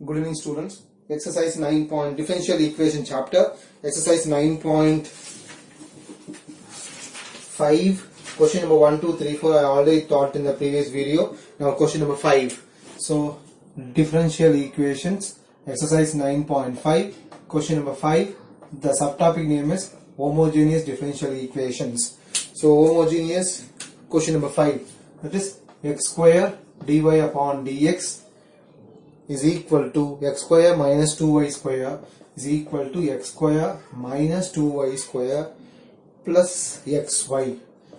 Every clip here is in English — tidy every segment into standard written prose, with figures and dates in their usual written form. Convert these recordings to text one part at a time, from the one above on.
Good evening, students. Exercise 9 point differential equation chapter. Exercise 9.5. Question number 1, 2, 3, 4. I already taught in the previous video. Now question number 5. So differential equations. Exercise 9.5. Question number 5. The subtopic name is homogeneous differential equations. So homogeneous. Question number 5. That is x square dy upon dx is equal to x square minus 2y square is equal to x square minus 2y square plus xy.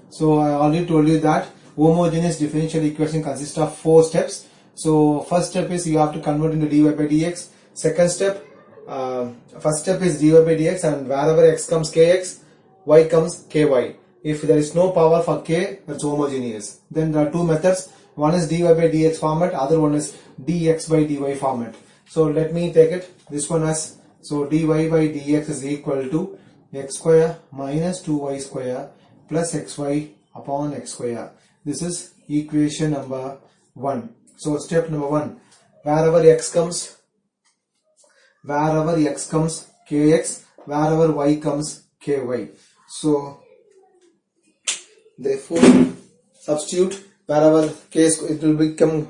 So I already told you that homogeneous differential equation consists of 4 steps. So first step is you have to convert into dy by dx. Second step, first step is dy by dx, and wherever x comes kx, y comes ky. If there is no power for k, that's homogeneous. Then there are two methods. One is dy by dx format, other one is dx by dy format. So let me take it this one as, so dy by dx is equal to x square minus 2y square plus xy upon x square. This is equation number 1. So step number 1, wherever x comes kx, wherever y comes ky. So therefore substitute wherever k is, it will become,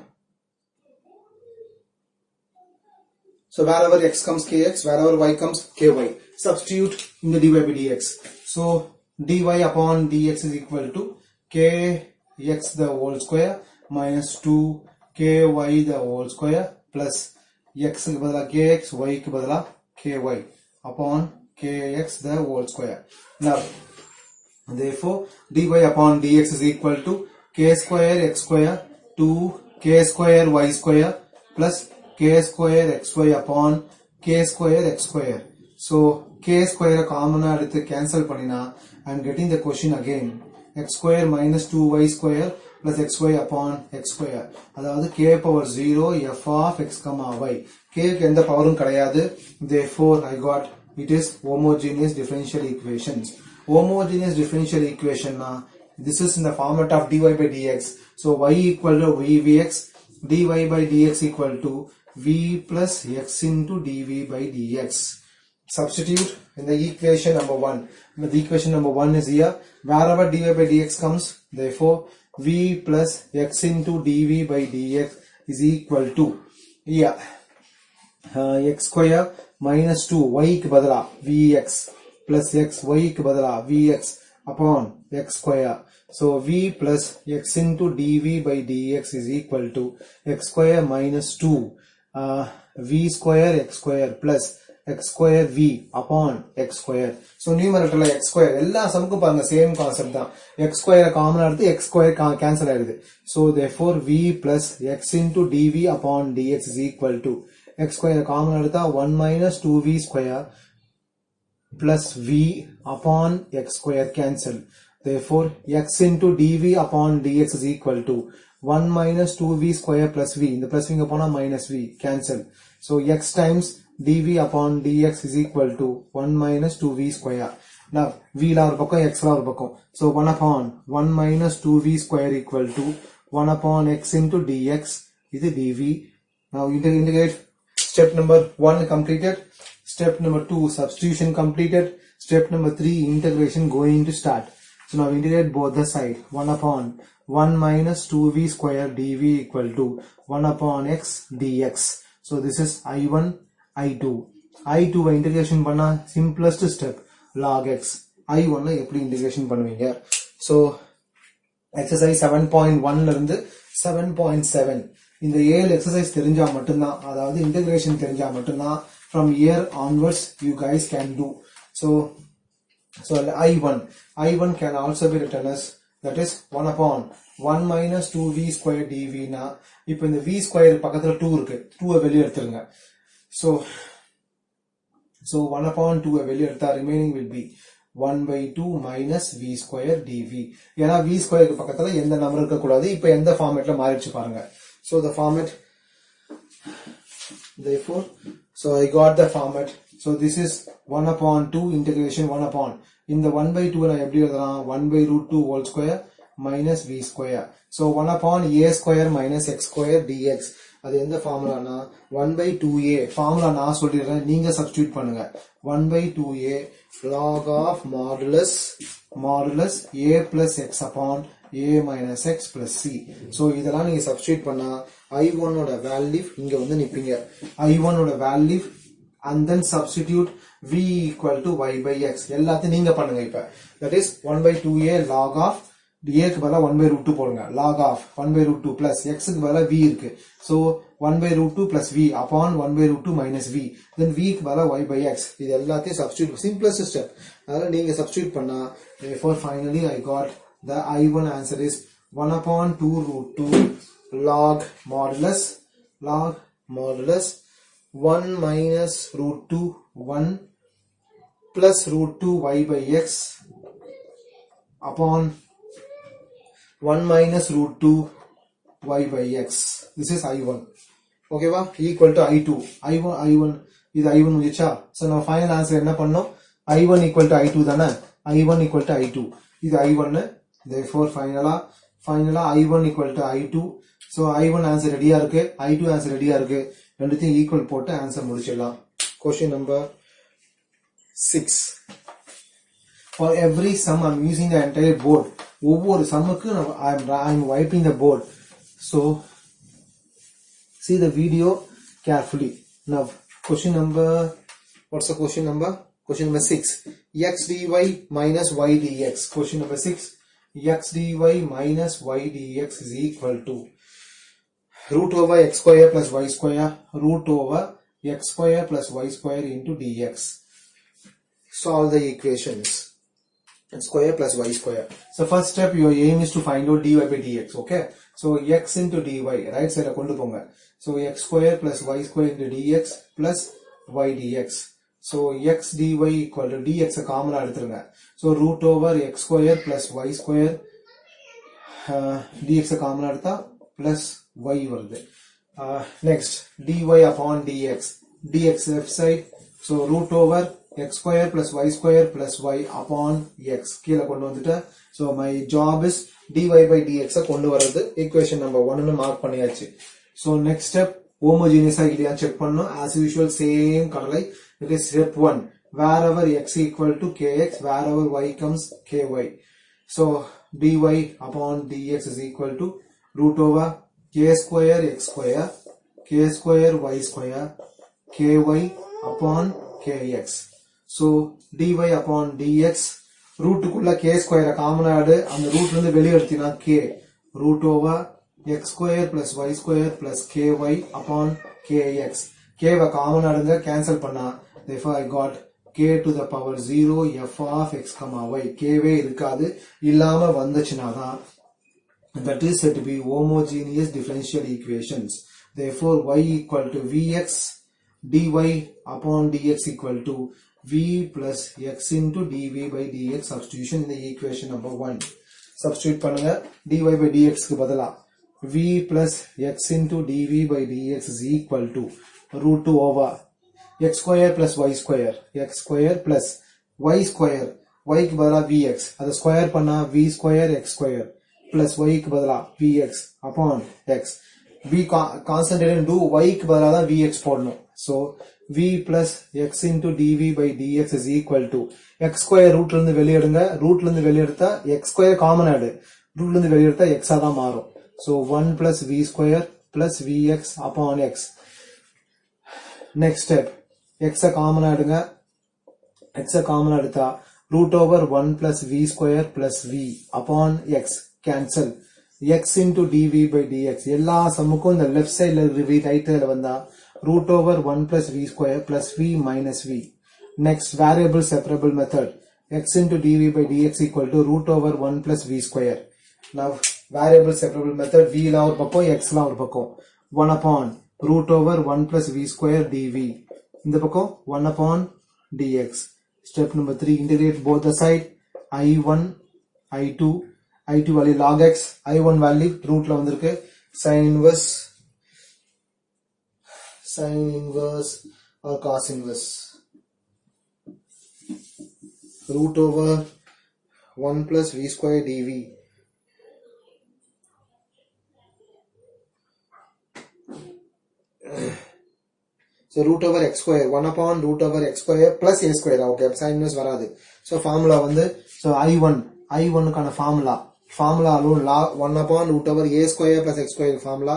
so wherever x comes kx, wherever y comes ky, substitute in the dy by dx. So dy upon dx is equal to kx the whole square minus 2 ky the whole square plus x के बदला kx, y के बदला ky upon kx the whole square. Now therefore dy upon dx is equal to k square x square 2 k square y square plus k square xy upon k square x square. So k square common எடுத்து cancel பண்ணினா I am getting the question again, x square minus 2y square plus xy upon x square. அதாவது k power 0 f of x y. k க்கு எந்த பவரும் கிடையாது. Therefore I got it is homogeneous differential equations. Homogeneous differential equation na, this is in the format of dy by dx. So y equal to vx, dy by dx equal to v plus x into dv by dx. Substitute in the equation number 1. The equation number 1 is here. Wherever dy by dx comes, therefore v plus x into dv by dx is equal to here x square minus 2 y के बदला vx plus x y के बदला vx upon x square. So v plus x into dv by dx is equal to x square minus 2 v square x square plus x square v upon x square. So numerator la x square எல்லா சம்க்கு பாருங்க same concept தான். x square common எடுத்து x square cancel ஆயிடுது. So therefore v plus x into dv upon dx is equal to x square common எடுத்தா 1 minus 2v square plus v upon x square cancel. Therefore x into dv upon dx is equal to 1 minus 2v square plus v. இந்த plus v upon minus v cancel. So x times dv upon dx is equal to 1 minus 2v square. Now v la ஒரு பக்கம் x la ஒரு பக்கம். So 1 upon 1 minus 2v square equal to 1 upon x into dx is dv. Now integrate. Step number 1 completed. Step number 2 substitution completed. Step number 3 integration going to start. So now integrate both the side. 1 upon 1 minus 2v square dv equal to 1 upon x dx. So this is I1, I2. I2 integration பண்ணா simplest step log x. I1 எப்படி integration பண்ணுவீங்க? So exercise 7.1 ல இருந்து 7.7 இந்த 7 exercise தெரிஞ்சா மட்டும்தான், அதாவது integration தெரிஞ்சா மட்டும்தான் from here onwards you guys can do. So I1 can also be written as, that is 1 upon 1 minus 2v square dv na, இப்போ இந்த v square பக்கத்துல 2 இருக்கு, 2 வெளிய எடுத்துருங்க. So 1 upon 2 வெளிய எடுத்தா remaining will be 1 by 2 minus v square dv. ஏன்னா v square பக்கத்துல எந்த நம்பர் இருக்க கூடாது. இப்போ எந்த ஃபார்மேட்ல மாறிடுச்சு பாருங்க. So the format, therefore so I got the format. So this is 1 upon 2 integration 1 upon, இந்த 1 by 2 நான் எப்படி எழுதலாம், 1 by root 2 whole square minus v square. So 1 upon a square minus x square dx. அது எந்த ஃபார்முலானா 1/2a formula நான் சொல்லிடுறேன், நீங்க substitute பண்ணுங்க. 1/2a log of modulus a plus x upon a minus x plus c. so இதெல்லாம் நீங்க substitute பண்ணா I1 ஓட வேல்யூ இங்க வந்து நிப்பீங்க. I1 ஓட value and then substitute v equal to y by x. எல்லாத்தையும் நீங்க பண்ணுங்க இப்ப. that is 1/2a log of a க்கு பதிலா 1/2 போடுங்க. log of 1/2 plus x க்கு பதிலா v இருக்கு. so 1/2 plus v upon 1/2 minus v. then v க்கு பதிலா y by x. இது எல்லாத்தையும் substitute, simplest step. அதனால நீங்க substitute பண்ணா, therefore finally I got the I1 answer is 1/2 log modulus 1 minus √2 1 plus √2 y by x upon 1 minus √2 y by x. This is I1. Okay va? Equal to I2. I1 இது I1 முடிச்சா. so now final answer என்ன பண்ணோம்? I1 equal to I2 தானே? I1 equal to I2. இது I1. therefore finally I1 equal to I2. so I1 answer ரெடியா இருக்கு, I2 answer ரெடியா இருக்கு. ரெண்டுத்தையும் ஈக்குவல் போட்டு ஆன்சர் முடிச்சிடலாம். question number 6. for every sum I'm using the entire board. ஒவ்வொரு சம்முக்கு I'm wiping the board. so see the video carefully. now question number, what's the question number? question number 6. x dy minus y dx. question number 6. x dy minus y dx is equal to root over x square plus y square root over x square plus y square into dx. Solve the equations. X square plus y square. So first step, your aim is to find out dy by dx. Okay. So x into dy, right side kondu ponga. So x square plus y square into dx plus y dx. So x dy equal to dx common எடுத்துருங்க. So root over x square plus y square dx common எடுத்தா plus y வருது. Next dy upon dx. dx left side. So root over x square plus y square plus y upon x. கீழ கொண்டு வந்துட்டேன். So my job is dy by dx கொண்டு வரது. equation number 1 னு mark பண்ணியாச்சு. So next step, homogeneous இல்லையா check பண்ணனும். as usual same கடலை. it is step 1. wherever x equal to kx, wherever y comes ky. so dy upon dx is equal to root over k square x square k square y square ky upon kx. so dy upon dx root குள்ள k square common ஆடு, அந்த ரூட்ல இருந்து வெளிய எடுத்தீனா k root over x square plus y square plus ky upon kx. k வ common ஆடுங்க, cancel பண்ணா, therefore I got k to the power 0 f of x y. k வே இருக்காது, இல்லாம வந்துச்சுனா தான் that is said to be homogeneous differential equations. therefore y equal to vx dy upon dx equal to v plus x into dv by dx. substitution in the equation number 1. substitute பண்ணுங்க. dy by dx க்கு பதிலா v plus x into dv by dx is equal to root 2 over x square plus y square plus y square. y க்கு பதிலா vx, அத square பண்ணா v square x square plus y க்கு பதிலா vx upon x. v concentrate do y க்கு பதிலா தான் vx போடணும். so v plus x into dv by dx is equal to x square rootல இருந்து வெளிய எடுங்க. rootல இருந்து வெளிய எடுத்தா x square காமன் ஆடு, rootல இருந்து வெளிய எடுத்தா x ஆ தான் மாறும். so 1 plus v square plus vx upon x. next step, x common ஆடுங்க. x காமன் எடுத்தா root over 1 plus v square plus v upon x. cancel. x into dv by dx. எல்லா சம்முக்கும் இந்த left sideல right sideல வந்தா root over 1 plus v square plus v minus v. next variable separable method. x into dv by dx equal to root over 1 plus v square. now variable separable method, v la ஒரு பக்கம் x la ஒரு பக்கம் 1 upon root over 1 plus v square dv. இந்த பக்கம் 1 upon dx. step number 3, integrate both the side. I1 I2 value log x, I1 value rootல வந்திருக்கு. sin inverse or cos inverse root over 1 plus v square dv. So root over x square 1 upon root over x square plus a square. Okay, sin inverse வராது. So formula வந்து so I1 கான formula alone log 1 upon root over a square plus x square formula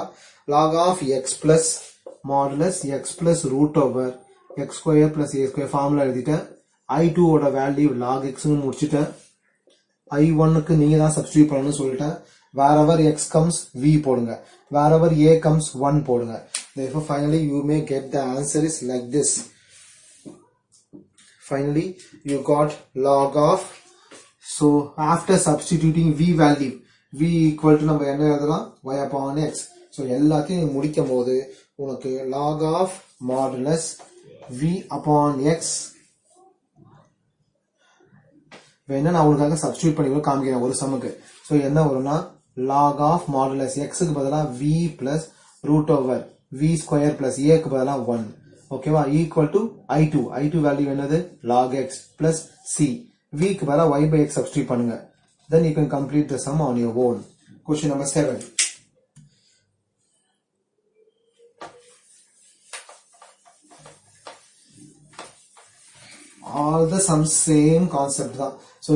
log of x plus modulus x plus root over x square plus a square formula எழுதிட்டேன். I2 ஓட value log x னு முடிச்சிட்டேன். I1 க்கு நீங்க தான் substitute பண்ணனும்னு சொல்லிட்டேன். Wherever x comes v போடுங்க, wherever a comes 1 போடுங்க. Therefore finally you may get the answer is like this. Finally you got log of, so after substituting v value v equal to நம்ம என்ன எழுதலாம் y upon x. so எல்லாத்தையும் முடிக்கும் போது உனக்கு log of modulus v upon x வேணா நான் உங்களுக்காக சப்ஸ்டிட்யூட் பண்ணி காமிக்கிறேன் ஒரு சமுக்கு. so என்ன வரும்னா log of modulus x க்கு பதிலா v plus root over v square plus a க்கு பதிலா 1. ஓகேவா, equal to I2 வேல்யூ என்னது log x plus c. v க்கு பதிலா y by x சப்ஸ்டிட்யூட் பண்ணுங்க. then you can complete the sum on your own. Question number 7. All the sums same concept தான். so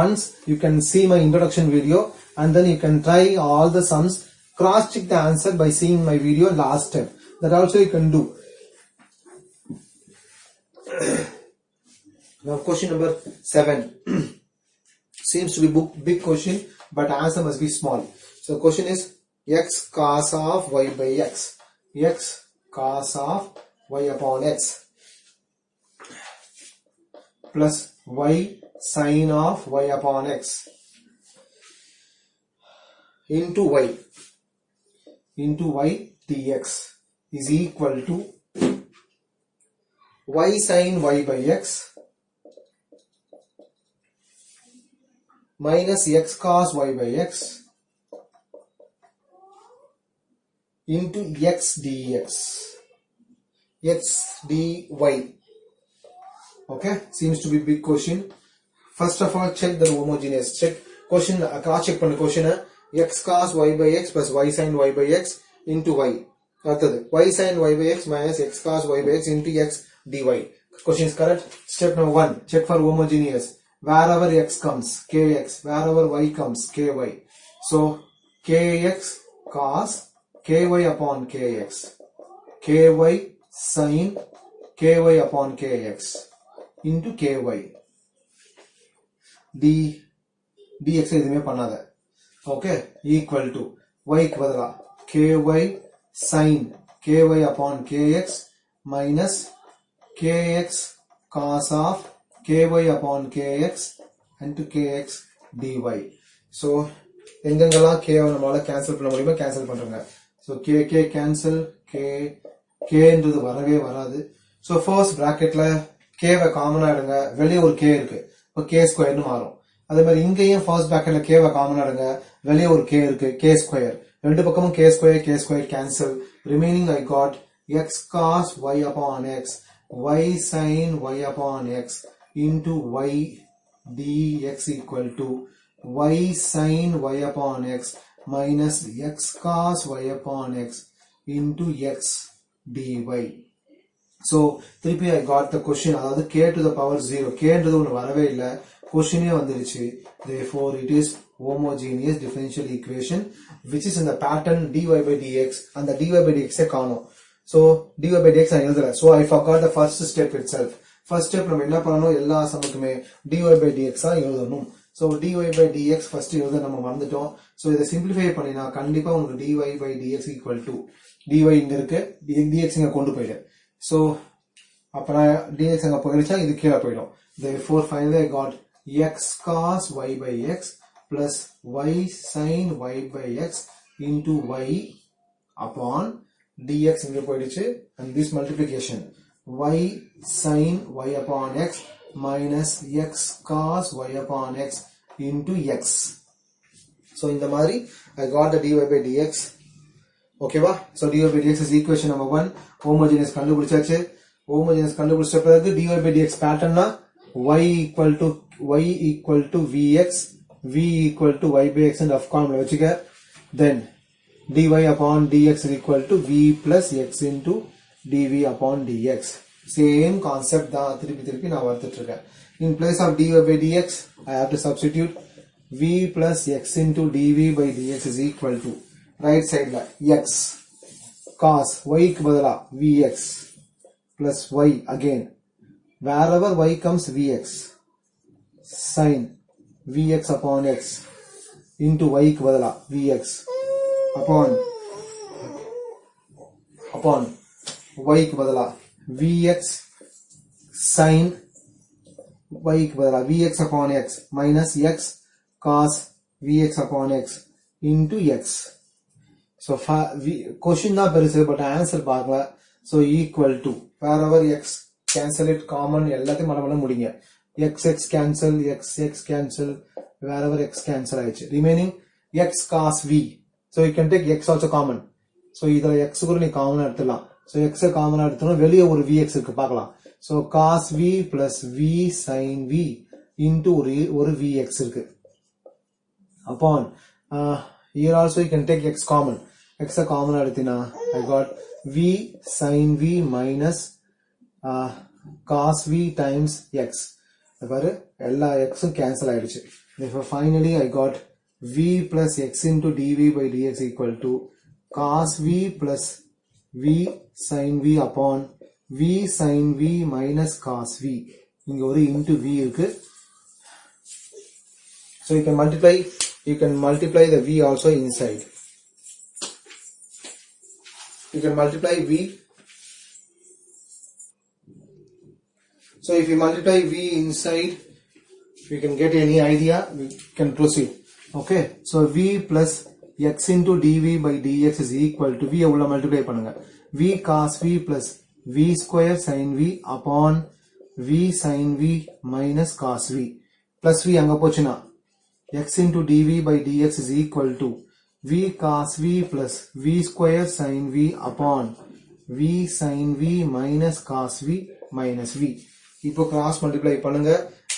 once you can see my introduction video and then you can try all the sums, cross check the answer by seeing my video last step. That also you can do. Now question number 7 seems to be big question, but answer must be small. So question is x cos of y by x cos of y upon x plus y sin of y upon x into y dx is equal to y sin y by x minus x cos y by x into x dx x dy. Okay, seems to be big question. First of all check the homogeneous, check question, cross check பண்ண question x cos y by x plus y sin y by x into y. அடுத்தது y sin y by x minus x cos y by x into x dy. Question is correct. Step number 1, check for homogeneous. Wherever x comes kx, wherever y comes ky. So kx cos ky upon kx, ky sin ky upon kx into ky. dx எதுவுமே பண்ணாத. okay, equal to y க்கு பதிலா ky sin ky upon kx minus kx cos of ky upon kx into kx dy. so எங்கெங்கெல்லாம் k நம்மளால cancel பண்ண முடியுமோ cancel பண்றோங்க. so k cancel, k ன்றது வரவே வராது. so first bracketல k வை காமனா எடுங்க, வெளிய ஒரு k இருக்கு, இப்போ k ஸ்கொயர் னு மாறும். அதே மாதிரி இங்கேயும் ஃபர்ஸ்ட் bracketல k வை காமனா எடுங்க, வெளிய ஒரு k இருக்கு, k ஸ்கொயர். ரெண்டு பக்கமும் k square cancel. Remaining I got x cos y upon x, y sin y upon x into y dx equal to y sin y upon x minus x cos y upon x into x dy. so திருப்பி I got the question, அதாவது k to the power 0, k ன்றது ஒன்று வரவே இல்லை, questionே வந்துருச்சு. therefore it is homogeneous differential equation which is in the pattern dy by dx. அந்த dy by dx காணோம். so dy by dx நான் எழுதல, so I forgot the first step itself. first step நம்ம என்ன பண்ணணும், எல்லா சமக்குமே dy by dx தான் எழுதணும். so dy by dx first எழுத நம்ம மறந்துட்டோம். so இதை simplify பண்ணினா கண்டிப்பா உங்களுக்கு dy by dx equal to dy இங்க இருக்கு, dx இங்க கொண்டு போயிடு. so அப்பனா dx அங்க போயிடுச்சா, இது கீழே போயிடும். therefore finally I got x cos y by x plus y sin y by x into y upon dx இங்க போயிடுச்சு, and this multiplication y sin y upon x minus x cos y upon x into x. so இந்த மாதிரி I got the dy by dx. ஓகேவா, so dy by dx is equation number 1. homogeneous கண்டுபிடிச்சாச்சு. homogeneous கண்டுபிடிச்ச பிறகு dy by dx patternனா y equal to vx, v equal to y by x and of column வச்சுக்க. then dy upon dx is equal to v plus x into dv upon dx. Same concept தான் திருப்பி நான் வர்த்துட்டு இருக்கேன். In place of dy by dx, I have to substitute v plus x into dv by dx is equal to right side la x cos y க்கு பதிலா vx plus y again. Wherever y comes vx sin vx upon x into y க்கு பதிலா vx upon y க்கு பதிலா vx sin y க்கு பதிலா vx upon x minus x cos vx upon x into x. So question தான் பெருசு but answer பார்க்கல. So equal to wherever x cancel it common எல்லாத்தையும் மடமட முடிங்க. x cancel x cancel wherever x cancel ஆயிடுச்சு. Remaining x cos v. So you can take x also common. So இதுல x கூட நீ காமனா எடுத்துடலாம். So x காமனா எடுத்தோம்னா வெளியே ஒரு vx இருக்கு பார்க்கலாம். So cos v plus v sin v into ஒரு vx இருக்கு. Upon here also you can take x common. X common எடுத்தினா I got v sin v minus cos v times x. பாரு எல்லா x cancel ஆயிடுச்சு. Therefore finally I got v plus x into dv by dx equal to cos v plus v sin v upon v sin v minus cos v. இங்க ஒரு into v இருக்கு. So you can multiply the v also inside. You can multiply v. So if you multiply v inside, if you can get any idea, we can proceed. Okay. So v plus x into dv by dx is equal to v உள்ள multiply பண்ணுங்க. v cos v plus v square sin v upon v sin v minus cos v. Plus v அங்க போச்சுனா x into dv by dx is equal to v cos v plus v square sin v upon v sin v minus cos v minus v. இப்போ cross multiply பண்ணுங்க.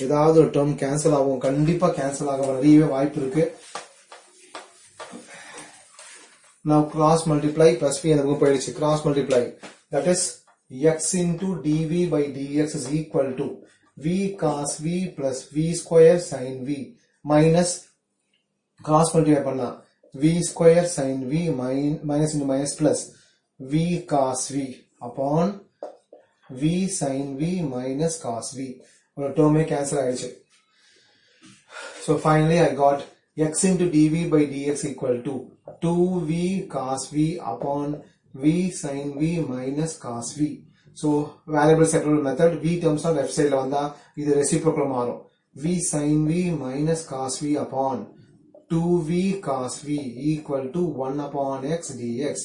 ஏதாவது ஒரு term cancel ஆகும். கண்டிப்பா cancel ஆக நிறையவே வாய்ப்பு இருக்கு. Now cross multiply plus v எனக்கு போயிடுச்சு. Cross multiply that is x into dv by dx is equal to v cos v plus v square sin v minus cross multiply பண்ணா v square sin v minus into minus plus v cos v upon v sin v minus cos v. ஒரு term cancel ஆயிடுச்சு. So finally I got x into dv by dx equal to 2v cos v upon v sin v minus cos v. So variable separable method v terms on left side la vanda இது reciprocal மாறும். v sin v minus cos v upon 2v cos v equal to 1 upon x dx.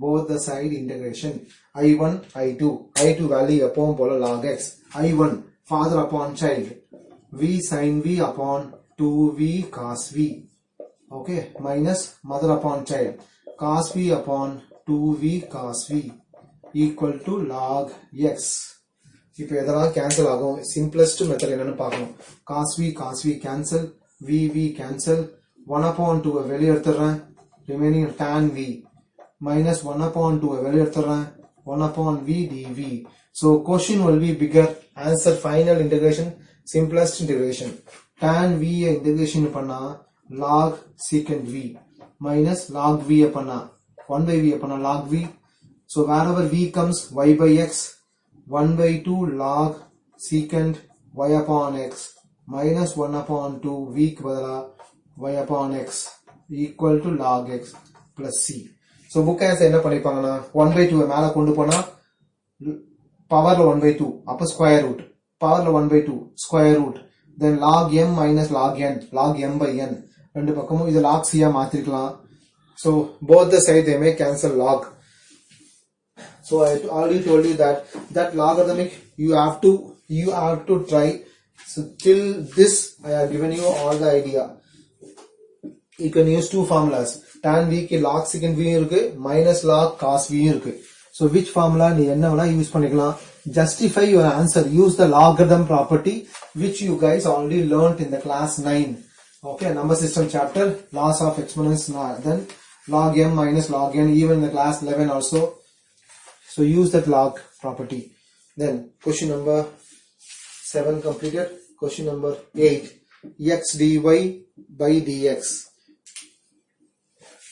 Both the side integration. I1 I2 value upon polar log x. I1 father upon child. v sin v upon 2v cos v. Okay, minus mother upon child. Cos v upon 2v cos v equal to log x. இப்போ எதெல்லாம் cancel ஆகும்? Simplest method என்னன்னு பார்க்கணும். cos v cancel, v cancel, 1 upon 2 வெளியே எடுத்துறேன். remaining tan v minus 1 upon 2 வெளியே எடுத்துறேன். 1 upon v dv. So question will be bigger. Answer final integration, simplest integration. Tan v integration பண்ணா log secant v minus log v பண்ணா 1 by v பண்ணா log v. So wherever v comes y by x 1 by 2 log secant y upon x minus 1 upon 2 v க்கு பதிலா y upon x equal to log x plus c. So book answer என்ன பண்ணிருப்பாங்கன்னா 1 by 2 மேல கொண்டு போனா பவர்ல 1 by 2 அப்ப square root, பவர்ல 1 by 2 square root, then log m minus log m by n ரெண்டு பக்கமும் இது log c ah மாத்திருக்கலாம். So both the side they may cancel log. So I already told you that logarithmic you have to try. So till this I have given you all the idea. You can use two formulas. Tan v க்கு log secant v இருக்கு, minus log cos v இருக்கு. So which formula நீ என்ன வேணா use பண்ணிக்கலாம். Justify your answer. Use the logarithm property which you guys already learnt in the class 9. Okay, number system chapter, laws of exponents. Then log m minus log n, even in the class 11 also. So use that log property. Then question number 7 completed. Question number 8, x dy by dx.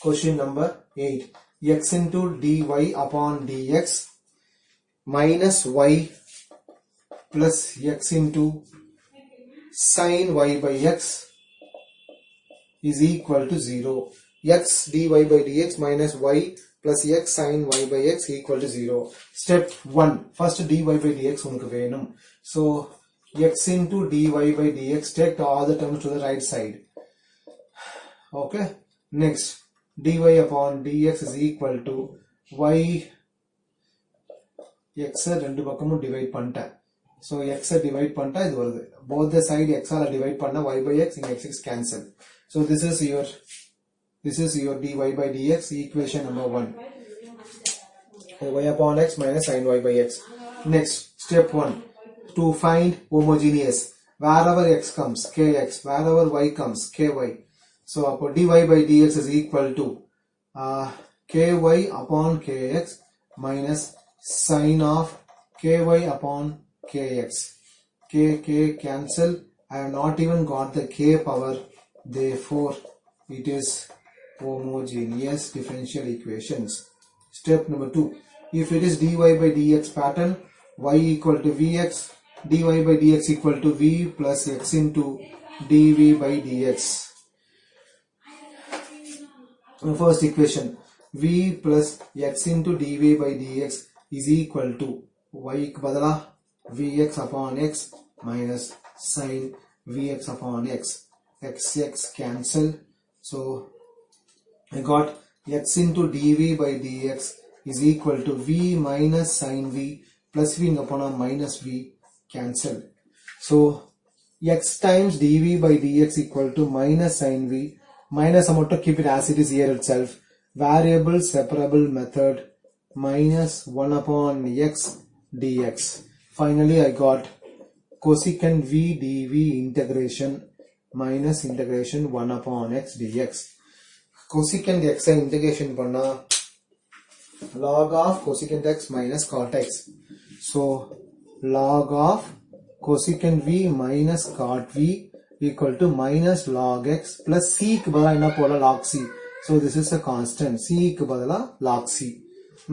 Question number 8, x into dy upon dx minus y plus x into sin y by x is equal to 0. X dy by dx minus y plus x sin y by x equal to 0. Step 1. First dy by dx unukku venum. So x into dy by dx, take all the terms to the right side. Okay. Next, dy upon dx is equal to y x rendu pakkamum divide panta. So x divide panta idu varudhu. Both the side x ala divide panna y by x in x cancel. So this is your dy by dx equation number 1. Y upon x minus sin y by x. Next, step 1. To find homogeneous. Wherever x comes, kx. Wherever y comes, ky. So dy by dx is equal to ky upon kx minus sin of ky upon kx. K cancel. I have not even got the k power. Therefore, it is homogeneous differential equations. Step number 2. If it is dy by dx pattern, y equal to vx, dy by dx equal to v plus x into dv by dx. First equation, v plus x into dv by dx is equal to y badala vx upon x minus sin vx upon x. X cancel. So I got x into dv by dx is equal to v minus sin v plus v upon a minus v cancel. So x times dv by dx equal to minus sin v. Minus amount to keep it as it is here itself. Variable separable method minus 1 upon x dx. Finally I got cosecant v dv integration minus integration 1 upon x dx. Cosecant x integration panna log of cosecant x minus cot x. So log of cosecant v minus cot v equal to minus log x plus c க்கு பதிலா என்ன போல log c. So this is a constant. C க்கு பதிலா log c.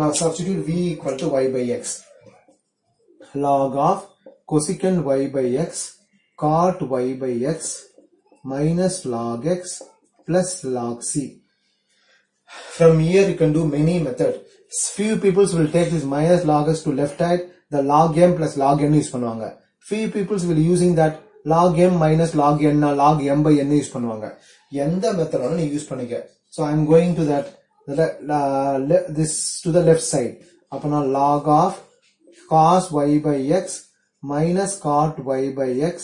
Now substitute v equal to y by x. Log of cosecant y by x cot y by x minus log x plus log c. From here you can do many methods. Few people will take this minus log x to left side, the log m plus log n use பண்ணுவாங்க. Few people will using that log m minus log n log m by n use பண்ணுவாங்க. எந்த method வேணா நீ use பண்ணிக்க. So I am going to that this to the left side. அப்பனா log of cos y by x minus cot y by x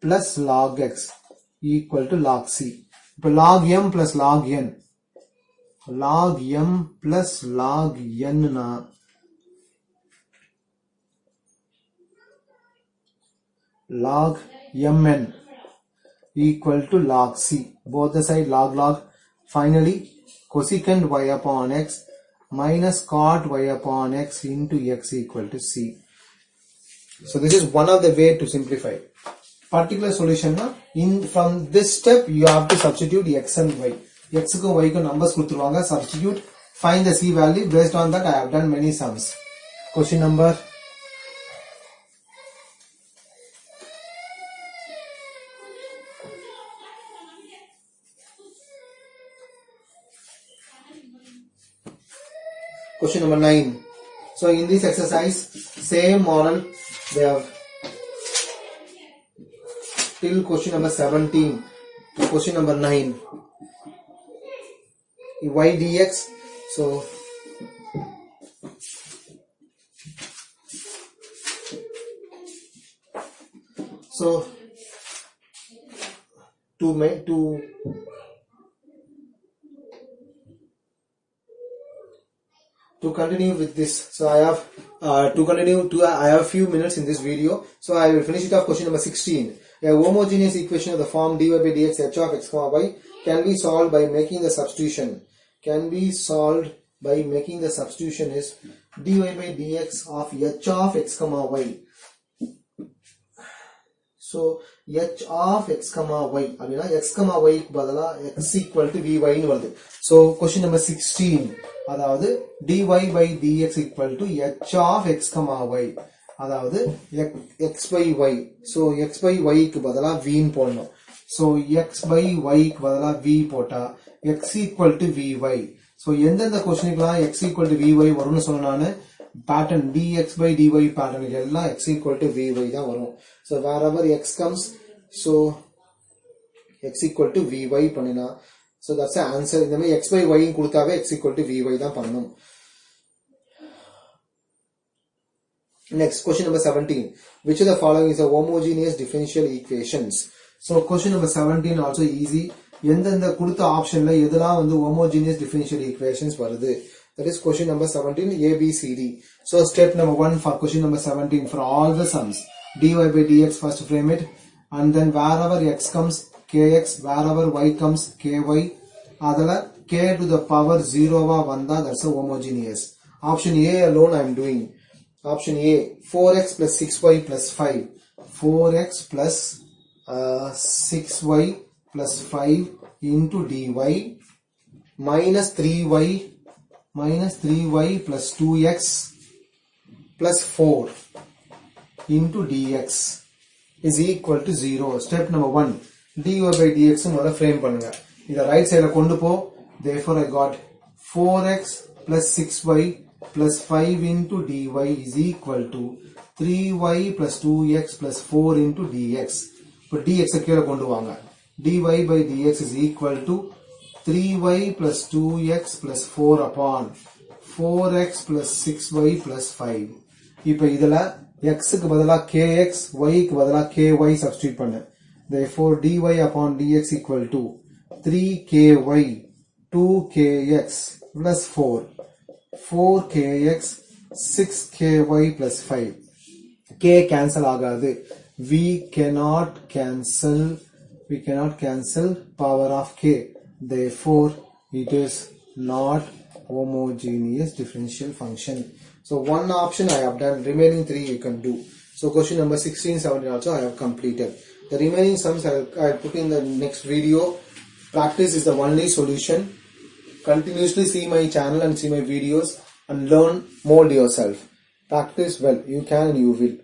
plus log x equal to log c. இப்போ log m plus log n. Log m plus log n na log mn equal to log c. Both the side log. Finally, cosecant y upon x minus cot y upon x into x equal to c. So this is one of the way to simplify. Particular solution na from this step you have to substitute x and y. X ku y ku numbers kuduthruvaanga, substitute, find the c value. Based on that I have done many sums. Question number Question number 9. So in this exercise, same model they have till question number 17 to question number 9. Y dx. So to continue with this, so I have I have a few minutes in this video, so I will finish it off. Question number 16. A homogeneous equation of the form dy by dx h of x, y can be solved by making the substitution. can be solved by making the substitution is dy by dx of h of x comma y. So h of x comma y அப்படினா x comma y க்கு பதிலா x equal to vy ன்னு வருது. So question number 16 அதாவது dy by dx equal to h of x comma y அதாவது x by y. So x by y க்கு பதிலா v ன்னு போடணும். So x by y க்கு பதிலா v போட்டா x equal to vy. So எந்தெந்த கொஸ்டினுக்குலாம் x equal to vy வரும்னு சொன்னானே pattern dx by dy pattern எல்லாம் x equal to vy தான் வரும். So wherever x comes, so x equal to vy பண்ணினா, so that's the answer. இந்த மாதிரி x by y கொடுத்தாவே x equal to vy தான் பண்ணணும். Next, question number 17. Which of the following is a homogeneous differential equations? So question number 17 also easy. எந்தெந்த கொடுத்த ஆப்ஷன்ல எதெல்லாம் வந்து homogeneous differential equations வருது? That is question number 17 A, B, C, D. So step number 1 for question number 17 for all the sums. dy by dx first frame it, and then wherever x comes kx, wherever y comes ky, adala k to the power 0 va vanda, that's a homogeneous. Option A alone I am doing. Option A 4x plus 6y plus 5. 4x plus 6y plus 5 into dy minus 3y plus 2x plus 4 into dx is equal to 0. Step number 1 dy by dx முதல்ல frame பண்ணுங்க. இத right side கொண்டு போ. Therefore I got 4x plus 6y plus 5 into dy is equal to 3y plus 2x plus 4 into dx. இப்போ dx கீழ கொண்டு வாங்க. dy by dx is equal to 3y plus 2x plus 4 upon 4x plus 6y plus 5. இப்போ இதல x க்கு பதிலா kx, y க்கு பதிலா ky substitute பண்ணு. Therefore dy upon dx equal to 3ky 2kx plus 4 4kx 6ky plus 5. k cancel ஆகாது. We cannot cancel power of k. Therefore it is not homogeneous differential function. So one option I have done, remaining 3 you can do. So question number 16, 17 also I have completed. The remaining sums I will put in the next video. Practice is the only solution. Continuously see my channel and see my videos and learn, mold yourself. Practice well, you can and you will.